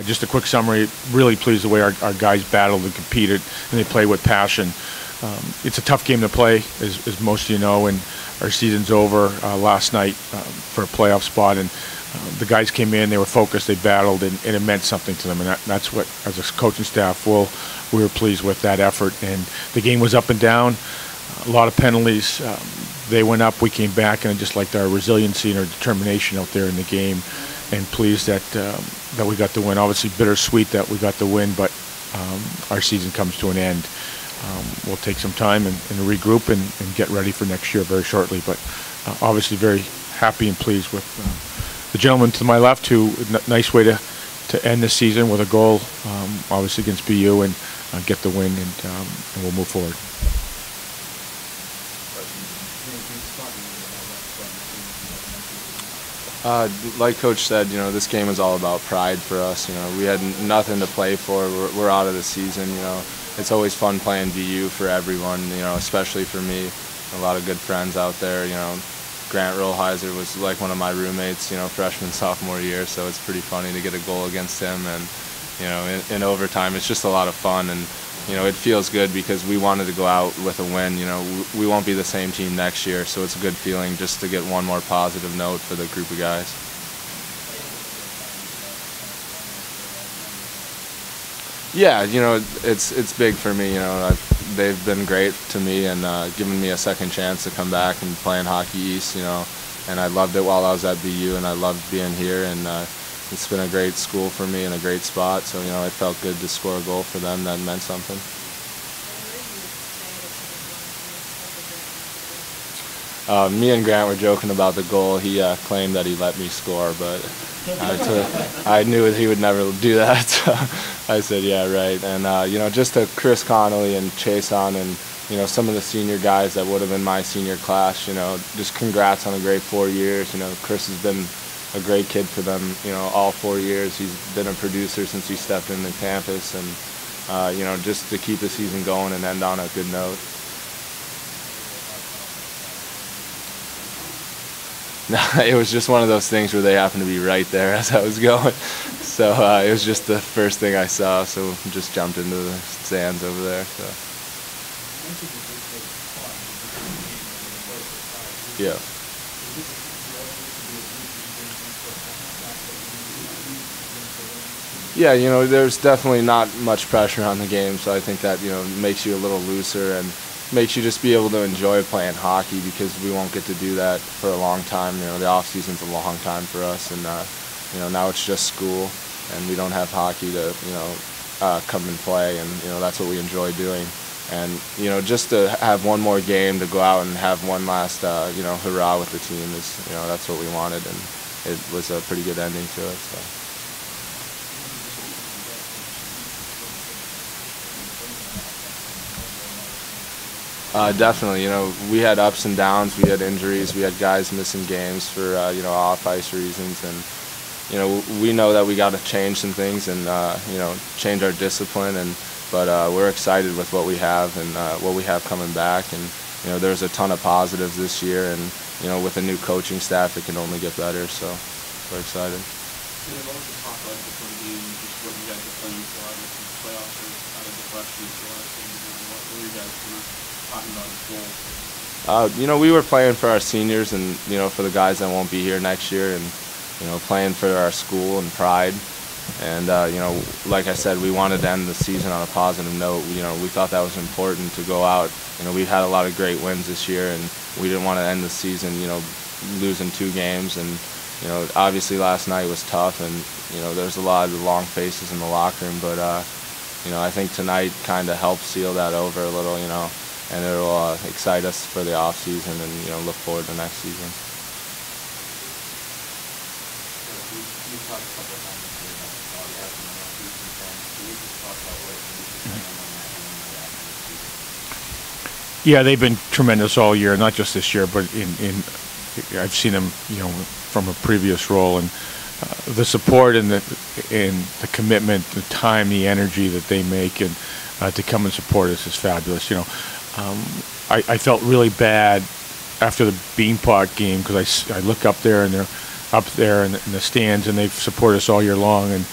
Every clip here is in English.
Just a quick summary, really pleased the way our guys battled and competed, and they played with passion. It's a tough game to play, as most of you know, and our season's over last night for a playoff spot, and the guys came in, they were focused, they battled, and it meant something to them, and that's what, as a coaching staff, we were pleased with that effort. And the game was up and down, a lot of penalties. They went up, we came back, and I just liked our resiliency and our determination out there in the game, and pleased that we got the win. Obviously bittersweet that we got the win, but our season comes to an end. We'll take some time and regroup and get ready for next year very shortly, but obviously very happy and pleased with the gentleman to my left, who nice way to end the season with a goal, obviously against BU, and get the win, and we'll move forward. Like Coach said, this game is all about pride for us. We had nothing to play for. We're out of the season. It's always fun playing BU for everyone. Especially for me. A lot of good friends out there. Grant Rollheiser was like one of my roommates. Freshman, sophomore year. So it's pretty funny to get a goal against him. And in overtime, it's just a lot of fun. And it feels good because we wanted to go out with a win. We won't be the same team next year, so it's a good feeling just to get one more positive note for the group of guys. Yeah, it's big for me. They've been great to me and given me a second chance to come back and play in Hockey East. And I loved it while I was at BU, and I loved being here. And it's been a great school for me and a great spot, so it felt good to score a goal for them. That meant something. Me and Grant were joking about the goal. He claimed that he let me score, but I knew he would never do that. So I said, yeah, right. And just to Chris Connolly and Chase on and some of the senior guys that would have been my senior class, just congrats on a great 4 years. Chris has been a great kid for them, all 4 years. He's been a producer since he stepped into campus, and just to keep the season going and end on a good note. It was just one of those things where they happened to be right there as I was going, so it was just the first thing I saw. So just jumped into the stands over there. So. Yeah. Yeah, there's definitely not much pressure on the game, so I think that, makes you a little looser and makes you just be able to enjoy playing hockey, because we won't get to do that for a long time. The off season's a long time for us, and now it's just school, and we don't have hockey to, come and play, and that's what we enjoy doing. And just to have one more game to go out and have one last, hurrah with the team is, that's what we wanted, and it was a pretty good ending to it. So. Definitely, we had ups and downs, we had injuries, we had guys missing games for, off-ice reasons, and, we know that we got to change some things and, change our discipline, but we're excited with what we have and what we have coming back, and, there's a ton of positives this year, and, with a new coaching staff, it can only get better, so we're excited. We were playing for our seniors and, for the guys that won't be here next year, and, playing for our school and pride. And, like I said, we wanted to end the season on a positive note. We thought that was important to go out. We've had a lot of great wins this year, and we didn't want to end the season, losing 2 games. And, obviously last night was tough, and, there's a lot of long faces in the locker room, but, I think tonight kind of helped seal that over a little, and it'll excite us for the off season, and look forward to next season. Yeah, they've been tremendous all year, not just this year, but I've seen them, from a previous role, and the support and the commitment, the time, the energy that they make, and to come and support us is fabulous. I felt really bad after the Beanpot game, because I look up there and they're up there in the stands, and they've supported us all year long, and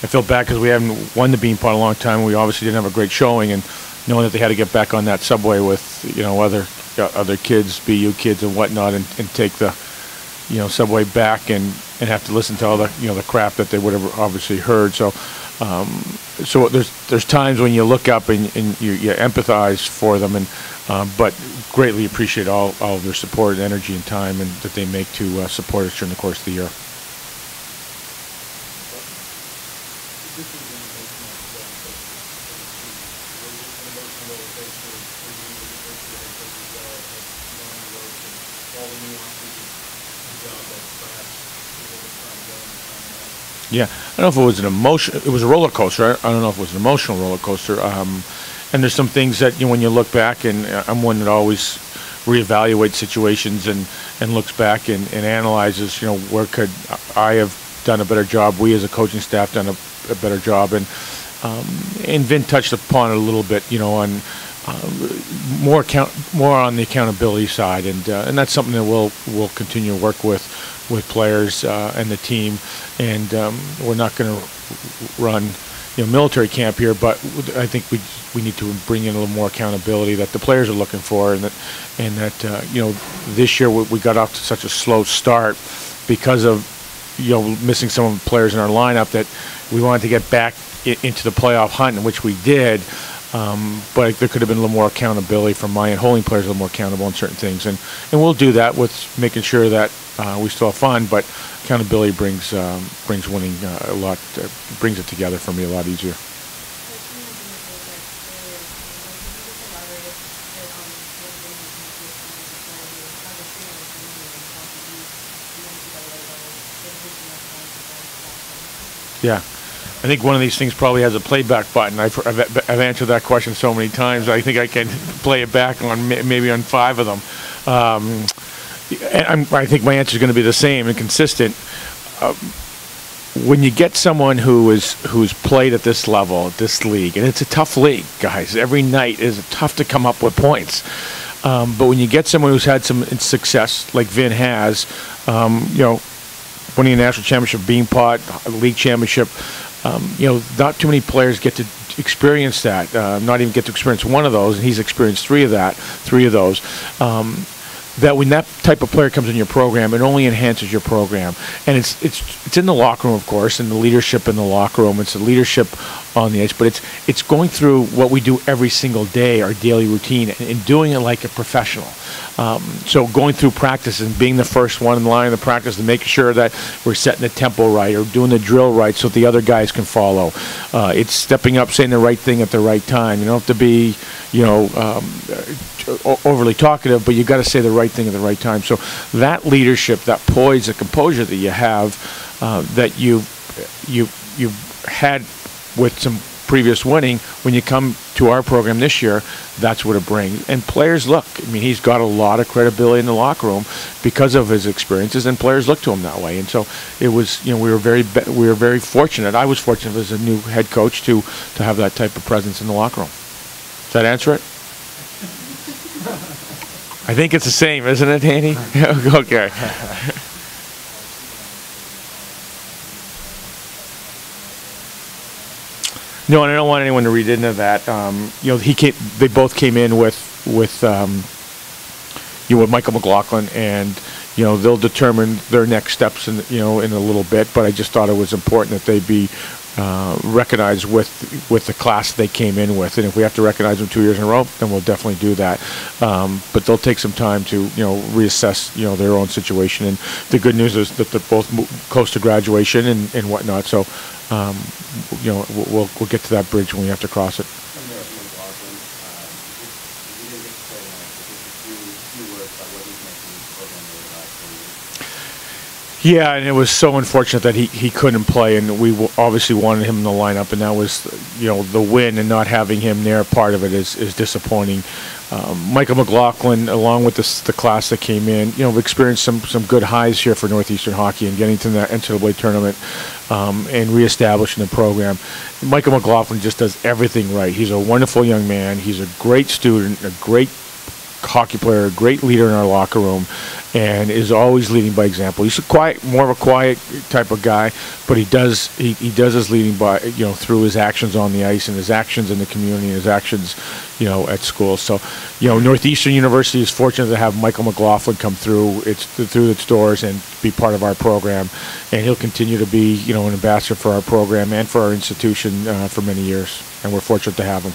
I felt bad because we haven't won the Beanpot a long time. We obviously didn't have a great showing, and knowing that they had to get back on that subway with, you know, other kids, BU kids and whatnot, and take the, you know, subway back and have to listen to all the, you know, the crap that they would have obviously heard. So so there's times when you look up and you empathize for them, and but greatly appreciate all of their support and energy and time and that they make to support us during the course of the year. Yeah, I don't know if it was an emotion. It was a roller coaster. I don't know if it was an emotional roller coaster. And there's some things that, you know, when you look back, and I'm one that always reevaluates situations and looks back and analyzes, you know, where could I have done a better job? We as a coaching staff done a better job, and Vin touched upon it a little bit, you know, on more on the accountability side, and that's something that we'll continue to work with players and the team. And we're not going to run, you know, military camp here, but I think we need to bring in a little more accountability that the players are looking for, and that you know, this year we got off to such a slow start because of, you know, missing some of the players in our lineup, that we wanted to get back into the playoff hunt, in which we did. But there could have been a little more accountability from my end, holding players a little more accountable on certain things, and we'll do that with making sure that we still have fun, but accountability brings winning a lot, brings it together for me a lot easier. Yeah. I think one of these things probably has a playback button. I've answered that question so many times. I think I can play it back on maybe on 5 of them. And I think my answer is going to be the same and consistent. When you get someone who's played at this level, at this league, and it's a tough league, guys. Every night is tough to come up with points. But when you get someone who's had some success, like Vin has, you know, winning a national championship, Beanpot, a league championship. You know, not too many players get to experience that. Not even get to experience one of those, and he's experienced three of those. That when that type of player comes in your program, it only enhances your program. And it's in the locker room, of course, and the leadership in the locker room. It's the leadership on the ice, but it's going through what we do every single day, our daily routine, and doing it like a professional. So going through practice and being the first one in the line of the practice and making sure that we're setting the tempo right or doing the drill right so that the other guys can follow. It's stepping up, saying the right thing at the right time. You don't have to be, you know, overly talkative, but you got to say the right thing at the right time. So that leadership, that poise, the composure that you have, that you've had with some previous winning, when you come to our program this year, that's what it brings. And players look, I mean, he's got a lot of credibility in the locker room because of his experiences, and players look to him that way. And so it was, you know, we were very fortunate. I was fortunate as a new head coach to have that type of presence in the locker room. Does that answer it? I think it's the same, isn't it, Danny? Okay. No, and I don't want anyone to read into that. You know, they both came in with Michael McLaughlin, and you know, they'll determine their next steps in a little bit. But I just thought it was important that they be recognized with the class they came in with, and if we have to recognize them 2 years in a row, then we'll definitely do that. But they'll take some time to reassess their own situation. And the good news is that they're both close to graduation and whatnot. So we'll get to that bridge when we have to cross it. Yeah, and it was so unfortunate that he couldn't play, and we obviously wanted him in the lineup, and that was, the win, and not having him there, part of it is disappointing. Michael McLaughlin, along with the class that came in, experienced some good highs here for Northeastern hockey and getting to the NCAA tournament and reestablishing the program. Michael McLaughlin just does everything right. He's a wonderful young man. He's a great student, a great hockey player, a great leader in our locker room, and is always leading by example. He's more of a quiet type of guy, but he does his leading by, through his actions on the ice and his actions in the community and his actions, at school. So, Northeastern University is fortunate to have Michael McLaughlin come through its doors and be part of our program, and he'll continue to be, an ambassador for our program and for our institution for many years, and we're fortunate to have him.